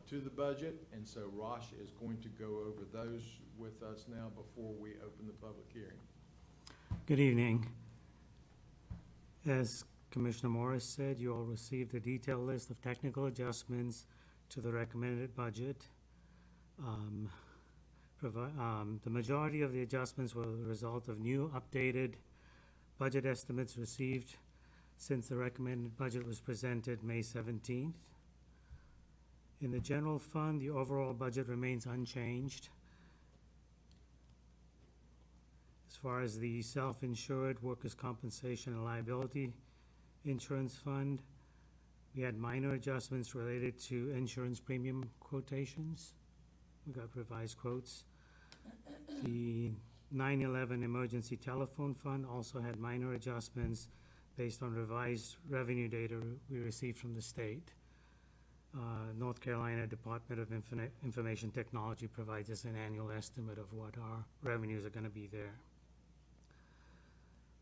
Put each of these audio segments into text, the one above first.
to the budget, and so Rosh is going to go over those with us now before we open the public hearing. Good evening. As Commissioner Morris said, you all received a detailed list of technical adjustments to the recommended budget. The majority of the adjustments were the result of new updated budget estimates received since the recommended budget was presented May 17th. In the general fund, the overall budget remains unchanged. As far as the self-insured workers' compensation and liability insurance fund, we had minor adjustments related to insurance premium quotations. We got revised quotes. The 9/11 emergency telephone fund also had minor adjustments based on revised revenue data we received from the state. North Carolina Department of Information Technology provides us an annual estimate of what our revenues are going to be there.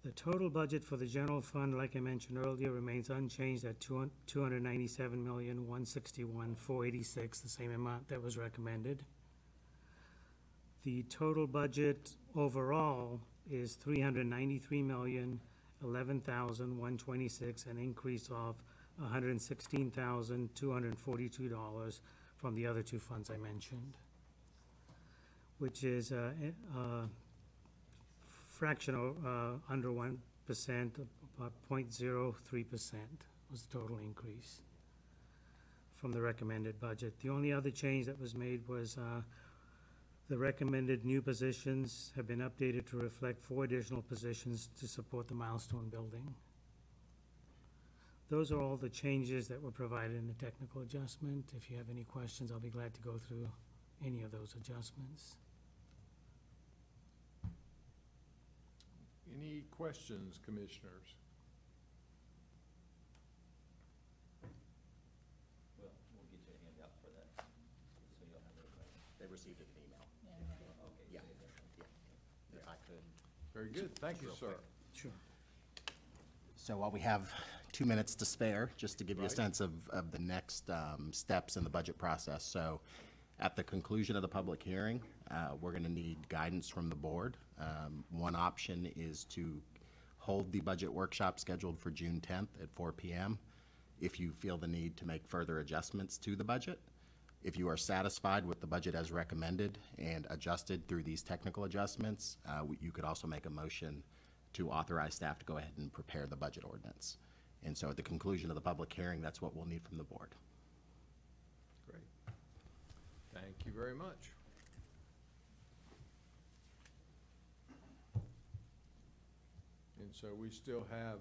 The total budget for the general fund, like I mentioned earlier, remains unchanged at $297,161,486, the same amount that was recommended. The total budget overall is $393,011,126, an increase of $116,242 from the other two funds I mentioned, which is a fraction of under 1%, about 0.03% was the total increase from the recommended budget. The only other change that was made was the recommended new positions have been updated to reflect 4 additional positions to support the milestone building. Those are all the changes that were provided in the technical adjustment. If you have any questions, I'll be glad to go through any of those adjustments. Any questions, commissioners? Well, we'll get you a handout for that, so you'll have everybody. They received an email. Okay. Yeah. If I could. Very good. Thank you, sir. Sure. So while we have 2 minutes to spare, just to give you a Right. sense of the next steps in the budget process. So at the conclusion of the public hearing, we're going to need guidance from the board. One option is to hold the budget workshop scheduled for June 10th at 4 p.m. if you feel the need to make further adjustments to the budget. If you are satisfied with the budget as recommended and adjusted through these technical adjustments, you could also make a motion to authorize staff to go ahead and prepare the budget ordinance. And so at the conclusion of the public hearing, that's what we'll need from the board. Great. Thank you very much. And so we still have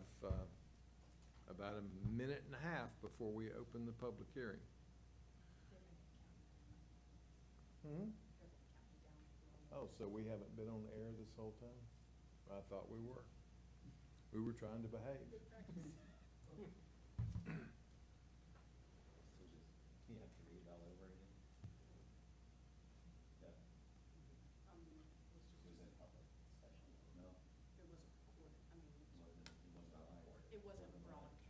about a minute and a half before we open the public hearing. Oh, so we haven't been on the air this whole time? I thought we were. We were trying to behave. So just, you have to read it all over again? Yeah. It was in public session, no? It wasn't recorded, I mean, It wasn't recorded. it wasn't broadcast.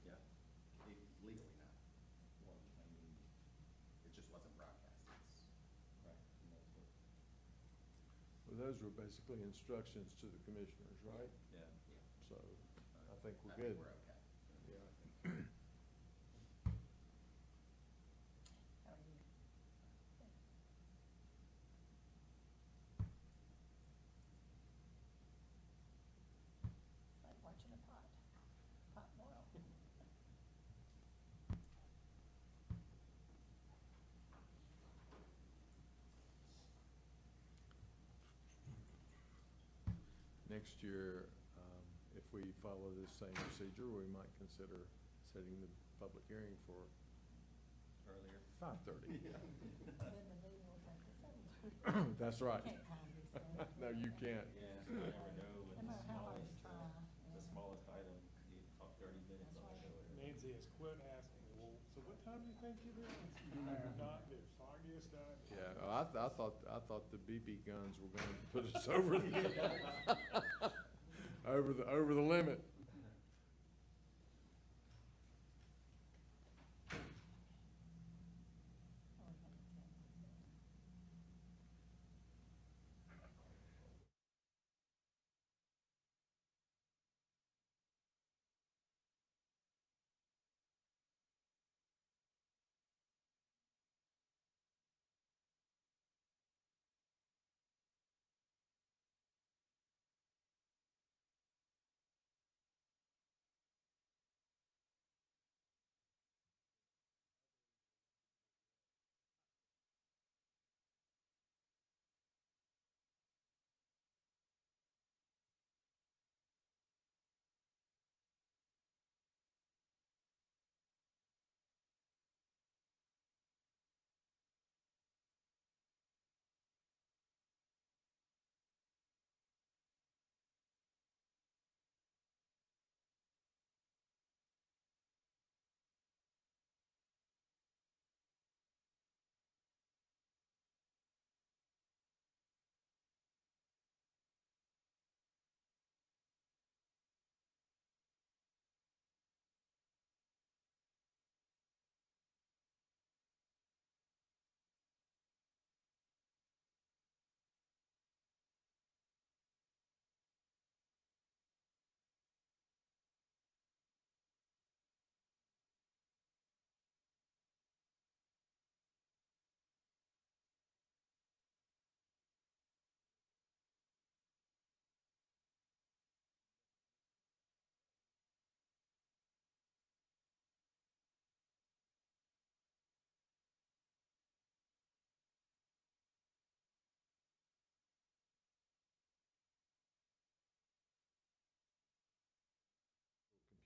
Yeah, legally not. Well, I mean, It just wasn't broadcast. right, and that's what, Well, those were basically instructions to the commissioners, right? yeah. So I think I we're think good. we're okay. Yeah. How are you? It's like watching a pot boil. Next year, if we follow this same procedure, we might consider setting the public hearing for Earlier. 5:30. Then the meeting will take us over. That's right. Can't time this thing. No, you can't. Yeah, you never know, No with the matter how hard you smallest, try. the smallest item, you talk 30 minutes That's on right. it. Nancy has quit asking, well, so what time do you think it is? I have not the foggiest idea. Yeah, I thought the BB guns were gonna put us over the, over the limit.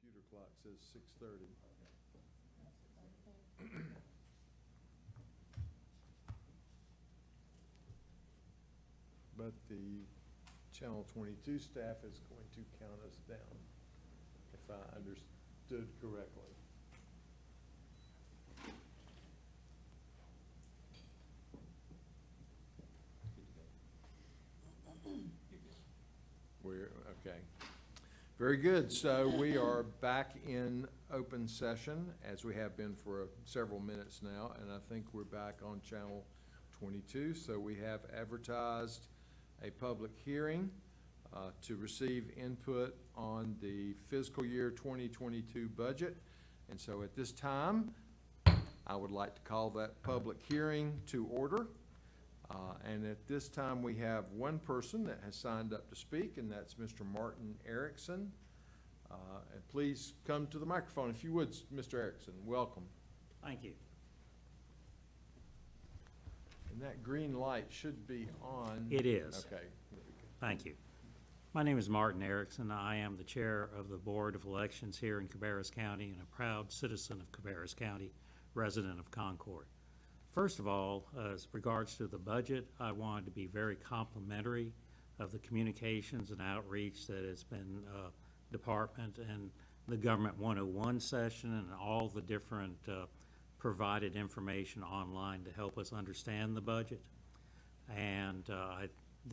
Computer clock says 6:30. But the Channel 22 staff is going to count us down, if I understood correctly. We're, okay. Very good. So we are back in open session, as we have been for several minutes now, and I think we're back on Channel 22. So we have advertised a public hearing to receive input on the fiscal year 2022 budget. And so at this time, I would like to call that public hearing to order. And at this time, we have one person that has signed up to speak, and that's Mr. Martin Erickson. And please come to the microphone if you would, Mr. Erickson. Welcome. Thank you. And that green light should be on. It is. Okay. Thank you. My name is Martin Erickson. I am the chair of the Board of Elections here in Cabarrus County and a proud citizen of Cabarrus County, resident of Concord. First of all, as regards to the budget, I wanted to be very complimentary of the communications and outreach that has been department and the Government 101 session and all the different provided information online to help us understand the budget. And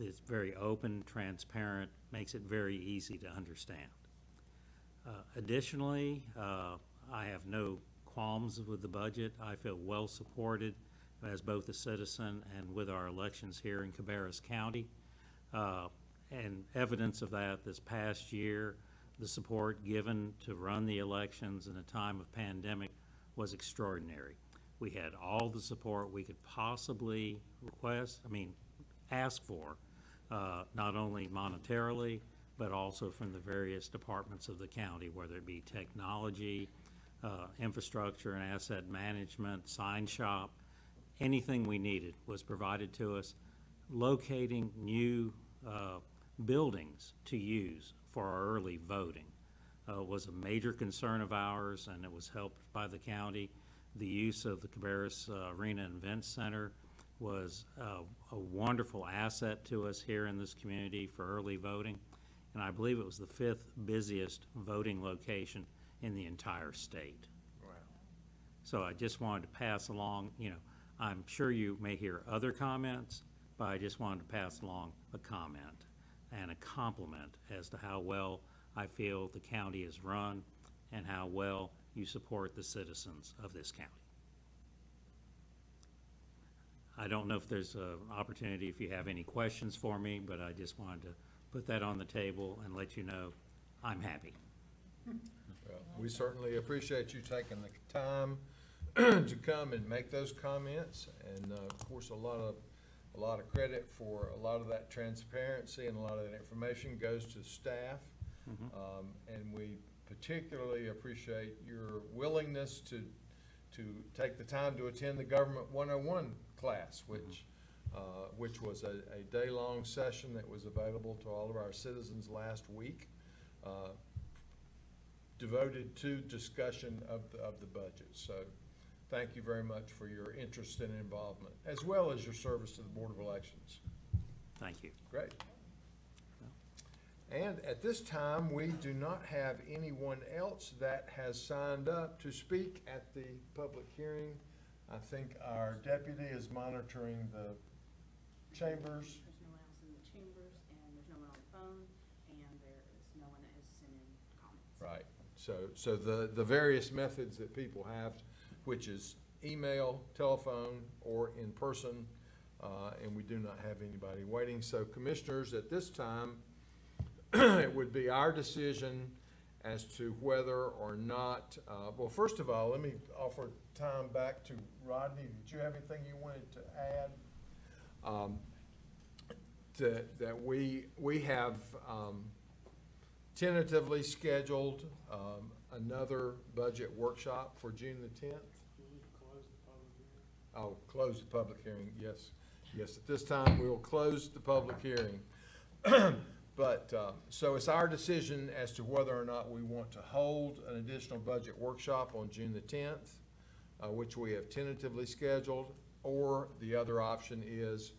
it's very open, transparent, makes it very easy to understand. Additionally, I have no qualms with the budget. I feel well supported as both a citizen and with our elections here in Cabarrus County. And evidence of that this past year, the support given to run the elections in a time of pandemic was extraordinary. We had all the support we could possibly ask for, not only monetarily, but also from the various departments of the county, whether it be technology, infrastructure and asset management, sign shop. Anything we needed was provided to us. Locating new buildings to use for our early voting was a major concern of ours, and it was helped by the county. The use of the Cabarrus Arena and Event Center was a wonderful asset to us here in this community for early voting, and I believe it was the 5th busiest voting location in the entire state. Wow. So I just wanted to pass along, I'm sure you may hear other comments, but I just wanted to pass along a comment and a compliment as to how well I feel the county is run and how well you support the citizens of this county. I don't know if there's an opportunity, if you have any questions for me, but I just wanted to put that on the table and let you know I'm happy. Well, we certainly appreciate you taking the time to come and make those comments. And, of course, a lot of credit for a lot of that transparency and a lot of that information goes to staff. And we particularly appreciate your willingness to take the time to attend the Government 101 class, which was a day-long session that was available to all of our citizens last week, devoted to discussion of the budget. So thank you very much for your interest and involvement, as well as your service to the Board of Elections. Thank you. Great. And at this time, we do not have anyone else that has signed up to speak at the public hearing. I think our deputy is monitoring the chambers. There's no one else in the chambers, and there's no one on the phone, and there is no one that has sent in comments. Right. So the various methods that people have, which is email, telephone, or in person, and we do not have anybody waiting. So commissioners, at this time, it would be our decision as to whether or not, well, first of all, let me offer time back to Rodney. Did you have anything you wanted to add? That we have tentatively scheduled another budget workshop for June the 10th. Oh, close the public hearing, yes. Yes, at this time, we will close the public hearing. But, so it's our decision as to whether or not we want to hold an additional budget workshop on June the 10th, which we have tentatively scheduled, or the other option is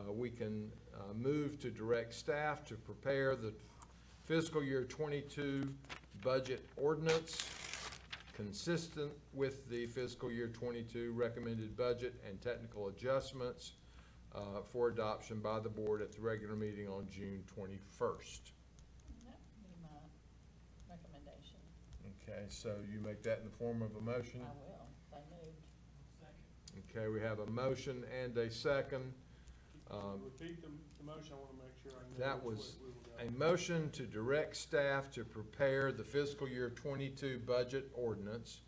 we can move to direct staff to prepare the fiscal year 22 budget ordinance consistent with the fiscal year 22 recommended budget and technical adjustments for adoption by the board at the regular meeting on June 21st. That would be my recommendation. Okay, so you make that in the form of a motion? I will, so moved. Okay, we have a motion and a second. Repeat the motion, I wanna make sure I know. That which was way we will a go. motion to direct staff to prepare the fiscal year 22 budget ordinance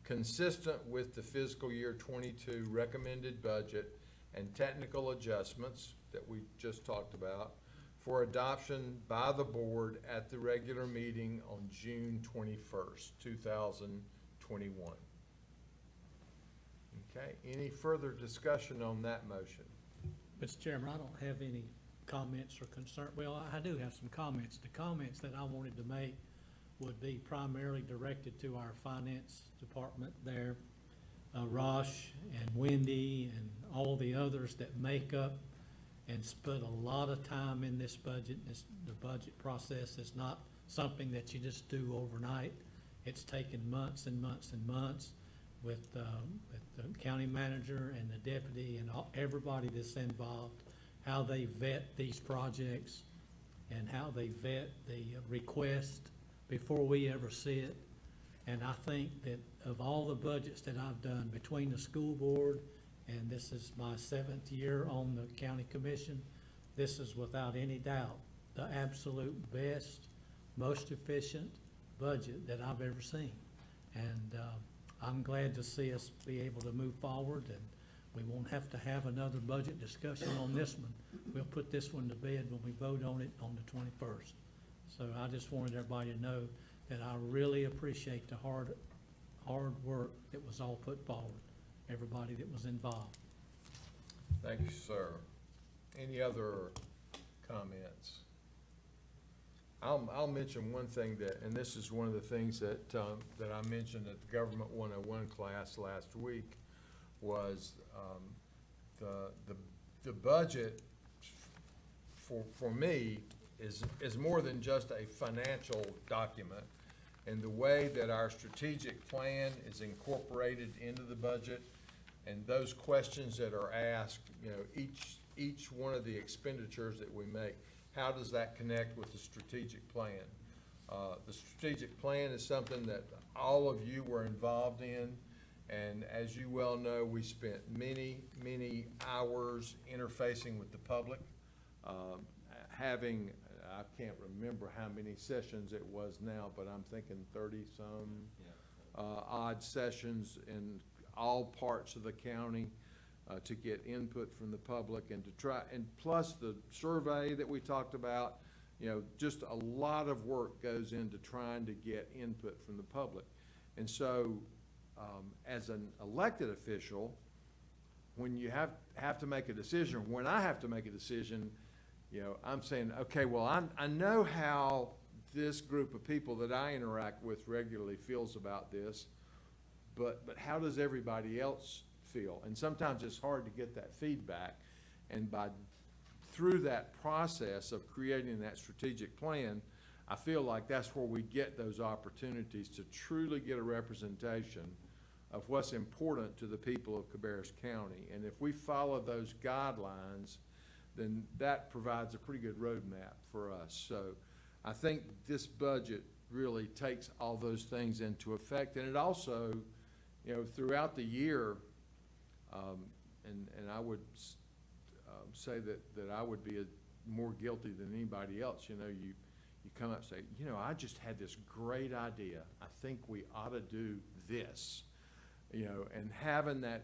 consistent with the fiscal year 22 recommended budget and technical adjustments that we just talked about for adoption by the board at the regular meeting on June 21st, 2021. Okay, any further discussion on that motion? Mr. Chairman, I don't have any comments or concern. Well, I do have some comments. The comments that I wanted to make would be primarily directed to our finance department there. Rosh and Wendy and all the others that make up and spend a lot of time in this budget. The budget process is not something that you just do overnight. It's taken months and months and months with the county manager and the deputy and everybody that's involved, how they vet these projects and how they vet the request before we ever see it. And I think that of all the budgets that I've done between the school board, and this is my 7th year on the county commission, this is without any doubt the absolute best, most efficient budget that I've ever seen. And I'm glad to see us be able to move forward, and we won't have to have another budget discussion on this one. We'll put this one to bed when we vote on it on the 21st. So I just wanted everybody to know that I really appreciate the hard work that was all put forward, everybody that was involved. Thank you, sir. Any other comments? I'll mention one thing that, and this is one of the things that, that I mentioned at the Government 101 class last week, was the budget for me is more than just a financial document. and the way that our strategic plan is incorporated into the budget, and those questions that are asked, you know, each one of the expenditures that we make, how does that connect with the strategic plan? The strategic plan is something that all of you were involved in, and as you well know, we spent many, many hours interfacing with the public, having, I can't remember how many sessions it was now, but I'm thinking 30-some odd sessions in all parts of the county to get input from the public and to try, and plus the survey that we talked about, you know, just a lot of work goes into trying to get input from the public. And so, as an elected official, when you have to make a decision, when I have to make a decision, you know, I'm saying, okay, well, I know how this group of people that I interact with regularly feels about this, but how does everybody else feel? And sometimes it's hard to get that feedback, and through that process of creating that strategic plan, I feel like that's where we get those opportunities to truly get a representation of what's important to the people of Cabarrus County. And if we follow those guidelines, then that provides a pretty good roadmap for us. So I think this budget really takes all those things into effect. And it also, you know, throughout the year, and I would say that I would be more guilty than anybody else. You know, you come up and say, you know, I just had this great idea. I think we ought to do this, you know, and having that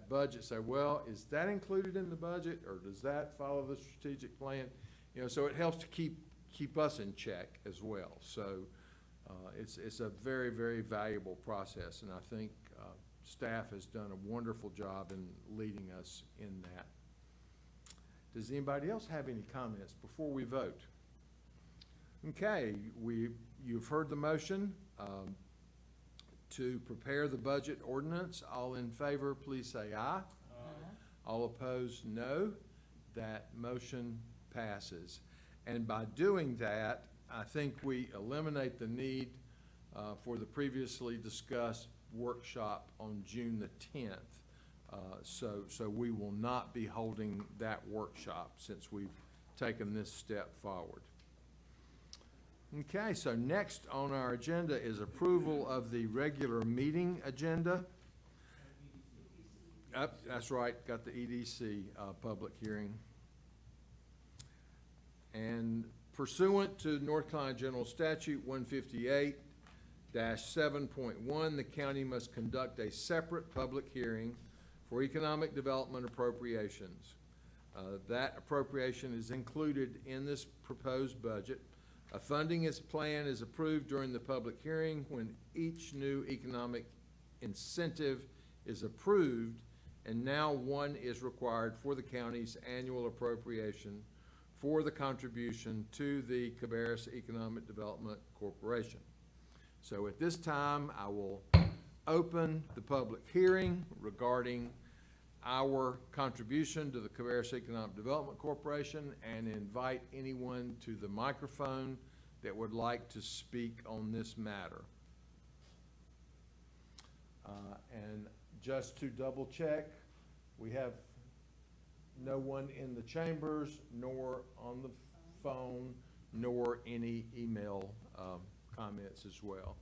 budget say, well, is that included in the budget, or does that follow the strategic plan? You know, so it helps to keep us in check as well. So it's a very, very valuable process, and I think staff has done a wonderful job in leading us in that. Does anybody else have any comments before we vote? Okay, you've heard the motion to prepare the budget ordinance. All in favor, please say aye. All opposed, no. That motion passes. And by doing that, I think we eliminate the need for the previously discussed workshop on June the 10th. So we will not be holding that workshop since we've taken this step forward. Okay, so next on our agenda is approval of the regular meeting agenda. That's right, got the EDC public hearing. And pursuant to North Carolina General Statute 158-7.1, the county must conduct a separate public hearing for economic development appropriations. That appropriation is included in this proposed budget. A funding plan is approved during the public hearing when each new economic incentive is approved, and now one is required for the county's annual appropriation for the contribution to the Cabarrus Economic Development Corporation. So at this time, I will open the public hearing regarding our contribution to the Cabarrus Economic Development Corporation and invite anyone to the microphone that would like to speak on this matter. And just to double check, we have no one in the chambers, nor on the phone, nor any email comments as well.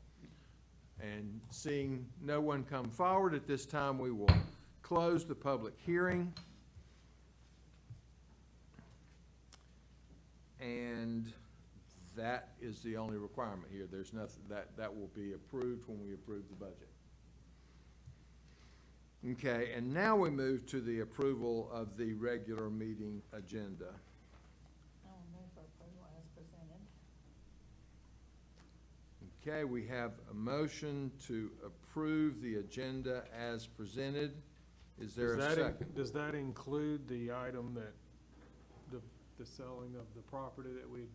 And seeing no one come forward at this time, we will close the public hearing. And that is the only requirement here. There's nothing, that will be approved when we approve the budget. Okay, and now we move to the approval of the regular meeting agenda. I will move for approval as presented. Okay, we have a motion to approve the agenda as presented. Is there a second? Does that include the item that, the selling of the property that we,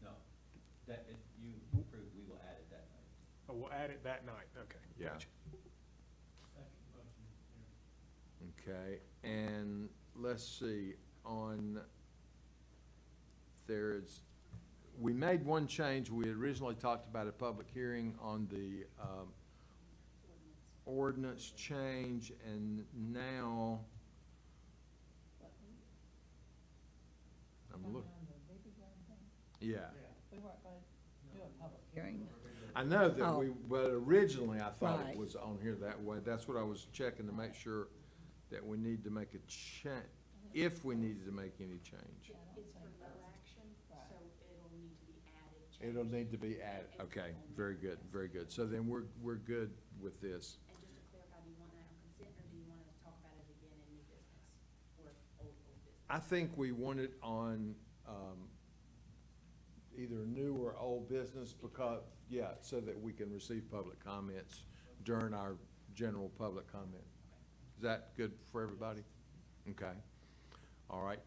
No, that, if you approve, we will add it that night. oh, we'll add it that night, okay. Yeah. Gotcha. Okay, and let's see, we made one change. We had originally talked about a public hearing on the ordinance change, and now, I'm looking, yeah. We weren't gonna do a public hearing. I know that Oh. but originally I thought it Right. was on here that way. That's what I was checking to make sure that we need to make a if we needed to make any change. It's for no action, so it'll need to be added. It'll changed. need to be added. Okay, very good, very good. So then we're good with this. And just to clarify, do you want that on consent, or do you want to talk about it again in new business, or old business? I think we want it on, either new or old business because, yeah, so that we can receive public comments during our general public comment. Is that good for everybody? Okay. All right.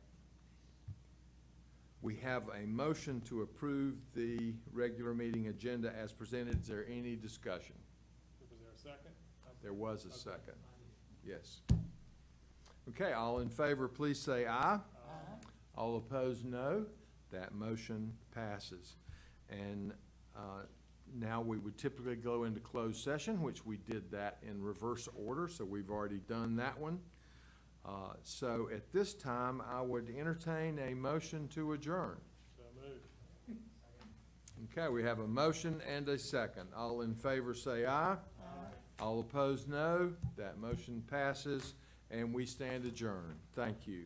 We have a motion to approve the regular meeting agenda as presented. Is there any discussion? Was there a second? There was a second. Yes. Okay, all in favor, please say aye. All opposed, no. That motion passes. And now we would typically go into closed session, which we did that in reverse order, so we've already done that one. So at this time, I would entertain a motion to adjourn. So moved. Okay, we have a motion and a second. All in favor, say aye. All opposed, no. That motion passes, and we stand adjourned. Thank you.